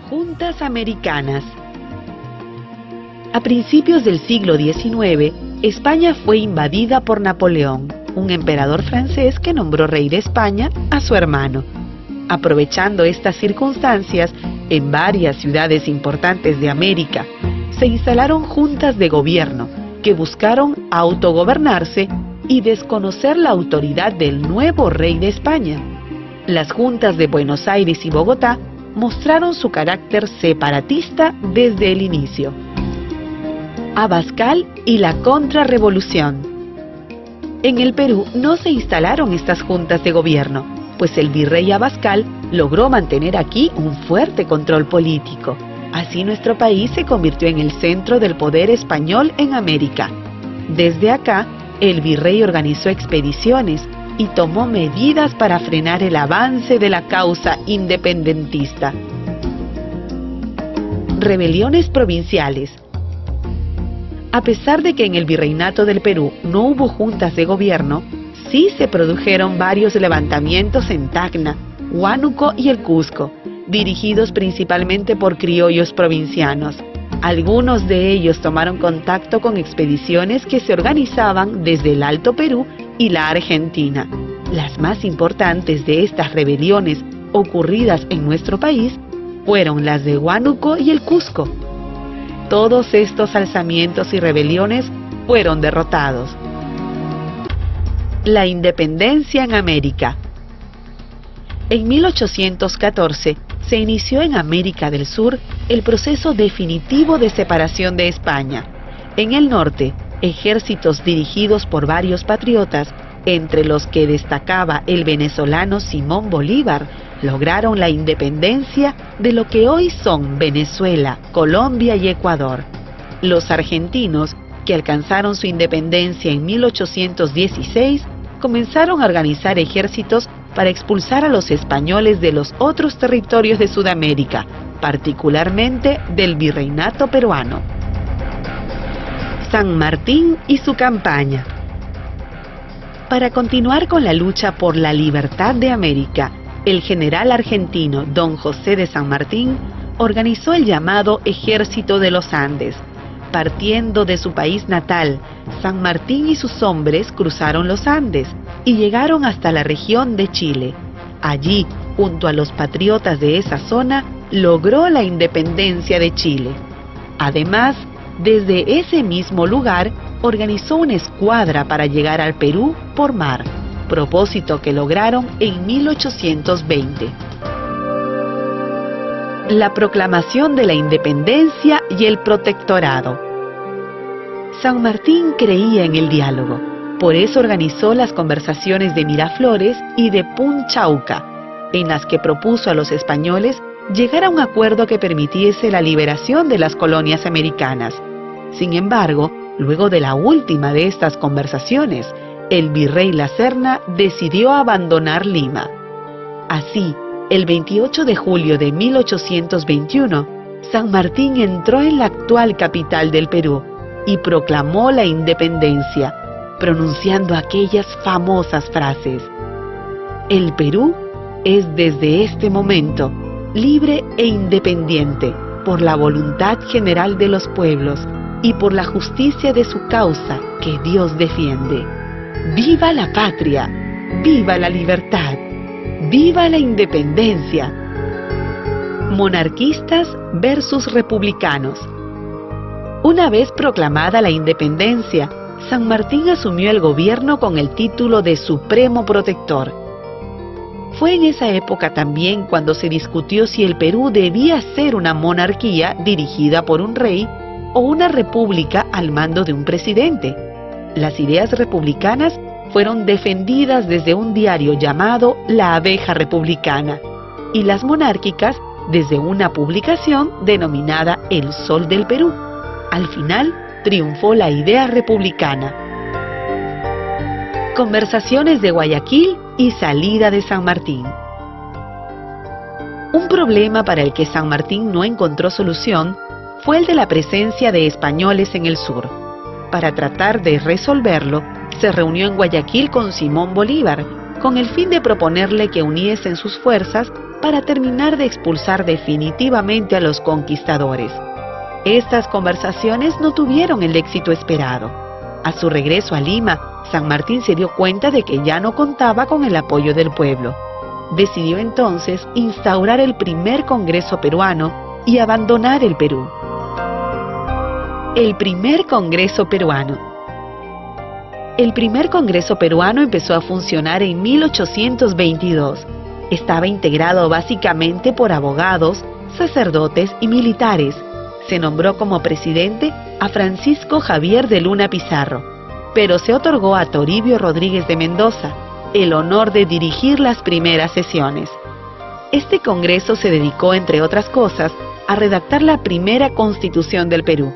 Juntas americanas. A principios del siglo XIX, España fue invadida por Napoleón, un emperador francés que nombró rey de España a su hermano. Aprovechando estas circunstancias, en varias ciudades importantes de América, se instalaron juntas de gobierno que buscaron autogobernarse y desconocer la autoridad del nuevo rey de España. Las juntas de Buenos Aires y Bogotá mostraron su carácter separatista desde el inicio. Abascal y la contrarrevolución. En el Perú no se instalaron estas juntas de gobierno, pues el virrey Abascal logró mantener aquí un fuerte control político. Así nuestro país se convirtió en el centro del poder español en América. Desde acá, el virrey organizó expediciones y tomó medidas para frenar el avance de la causa independentista. Rebeliones provinciales. A pesar de que en el virreinato del Perú no hubo juntas de gobierno, sí se produjeron varios levantamientos en Tacna, Huánuco y el Cusco, dirigidos principalmente por criollos provincianos. Algunos de ellos tomaron contacto con expediciones que se organizaban desde el Alto Perú y la Argentina. Las más importantes de estas rebeliones ocurridas en nuestro país fueron las de Huánuco y el Cusco. Todos estos alzamientos y rebeliones fueron derrotados. La independencia en América. En 1814 se inició en América del Sur el proceso definitivo de separación de España. En el norte, ejércitos dirigidos por varios patriotas, entre los que destacaba el venezolano Simón Bolívar, lograron la independencia de lo que hoy son Venezuela, Colombia y Ecuador. Los argentinos, que alcanzaron su independencia en 1816, comenzaron a organizar ejércitos para expulsar a los españoles de los otros territorios de Sudamérica, particularmente del virreinato peruano. San Martín y su campaña. Para continuar con la lucha por la libertad de América, el general argentino Don José de San Martín organizó el llamado Ejército de los Andes. Partiendo de su país natal, San Martín y sus hombres cruzaron los Andes y llegaron hasta la región de Chile. Allí, junto a los patriotas de esa zona, logró la independencia de Chile. Además, desde ese mismo lugar, organizó una escuadra para llegar al Perú por mar, propósito que lograron en 1820. La proclamación de la independencia y el protectorado. San Martín creía en el diálogo, por eso organizó las conversaciones de Miraflores y de Punchauca, en las que propuso a los españoles llegar a un acuerdo que permitiese la liberación de las colonias americanas. Sin embargo, luego de la última de estas conversaciones, el virrey La Serna decidió abandonar Lima. Así, el 28 de julio de 1821, San Martín entró en la actual capital del Perú y proclamó la independencia, pronunciando aquellas famosas frases: "El Perú es desde este momento libre e independiente por la voluntad general de los pueblos y por la justicia de su causa que Dios defiende. ¡Viva la patria! ¡Viva la libertad! ¡Viva la independencia!". Monarquistas versus republicanos. Una vez proclamada la independencia, San Martín asumió el gobierno con el título de Supremo Protector. Fue en esa época también cuando se discutió si el Perú debía ser una monarquía dirigida por un rey o una república al mando de un presidente. Las ideas republicanas fueron defendidas desde un diario llamado La Abeja Republicana y las monárquicas desde una publicación denominada El Sol del Perú. Al final, triunfó la idea republicana. Conversaciones de Guayaquil y salida de San Martín. Un problema para el que San Martín no encontró solución fue el de la presencia de españoles en el sur. Para tratar de resolverlo, se reunió en Guayaquil con Simón Bolívar, con el fin de proponerle que uniesen sus fuerzas para terminar de expulsar definitivamente a los conquistadores. Estas conversaciones no tuvieron el éxito esperado. A su regreso a Lima, San Martín se dio cuenta de que ya no contaba con el apoyo del pueblo. Decidió entonces instaurar el primer Congreso peruano y abandonar el Perú. El primer Congreso peruano. El primer Congreso peruano empezó a funcionar en 1822. Estaba integrado básicamente por abogados, sacerdotes y militares. Se nombró como presidente a Francisco Javier de Luna Pizarro, pero se otorgó a Toribio Rodríguez de Mendoza el honor de dirigir las primeras sesiones. Este Congreso se dedicó, entre otras cosas, a redactar la primera Constitución del Perú.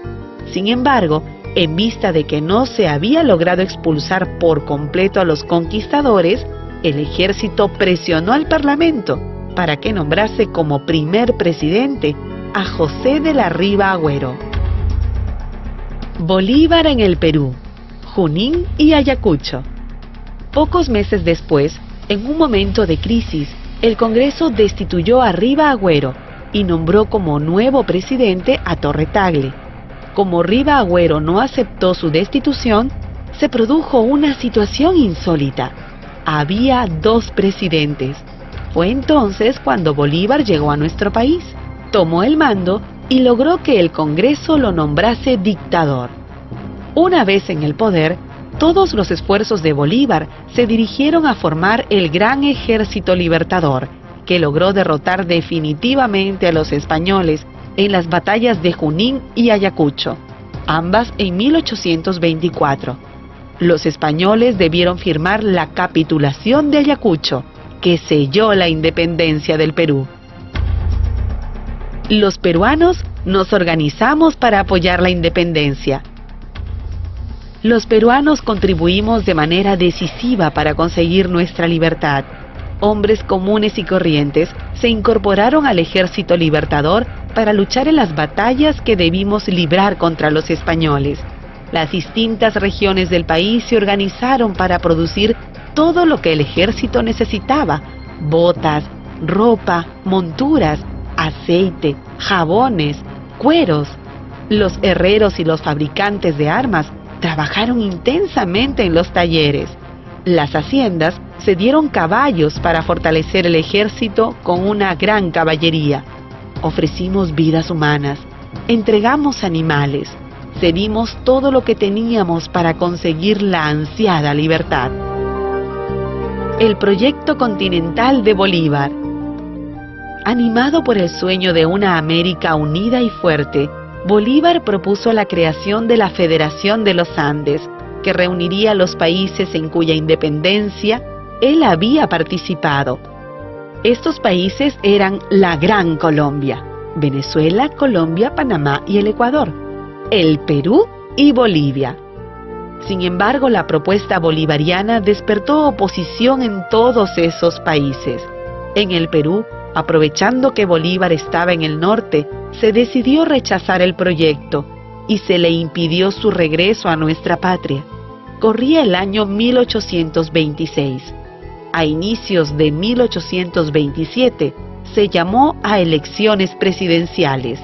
Sin embargo, en vista de que no se había logrado expulsar por completo a los conquistadores, el ejército presionó al Parlamento para que nombrase como primer presidente a José de la Riva Agüero. Bolívar en el Perú, Junín y Ayacucho. Pocos meses después, en un momento de crisis, el Congreso destituyó a Riva Agüero y nombró como nuevo presidente a Torre Tagle. Como Riva Agüero no aceptó su destitución, se produjo una situación insólita. Había dos presidentes. Fue entonces cuando Bolívar llegó a nuestro país, tomó el mando y logró que el Congreso lo nombrase dictador. Una vez en el poder, todos los esfuerzos de Bolívar se dirigieron a formar el Gran Ejército Libertador, que logró derrotar definitivamente a los españoles en las batallas de Junín y Ayacucho, ambas en 1824. Los españoles debieron firmar la capitulación de Ayacucho, que selló la independencia del Perú. Los peruanos nos organizamos para apoyar la independencia. Los peruanos contribuimos de manera decisiva para conseguir nuestra libertad. Hombres comunes y corrientes se incorporaron al Ejército Libertador para luchar en las batallas que debimos librar contra los españoles. Las distintas regiones del país se organizaron para producir todo lo que el ejército necesitaba: botas, ropa, monturas, aceite, jabones, cueros. Los herreros y los fabricantes de armas trabajaron intensamente en los talleres. Las haciendas se dieron caballos para fortalecer el ejército con una gran caballería. Ofrecimos vidas humanas, entregamos animales, cedimos todo lo que teníamos para conseguir la ansiada libertad. El proyecto continental de Bolívar. Animado por el sueño de una América unida y fuerte, Bolívar propuso la creación de la Federación de los Andes, que reuniría a los países en cuya independencia él había participado. Estos países eran la Gran Colombia: Venezuela, Colombia, Panamá y el Ecuador, el Perú y Bolivia. Sin embargo, la propuesta bolivariana despertó oposición en todos esos países. En el Perú, aprovechando que Bolívar estaba en el norte, se decidió rechazar el proyecto y se le impidió su regreso a nuestra patria. Corría el año 1826. A inicios de 1827 se llamó a elecciones presidenciales.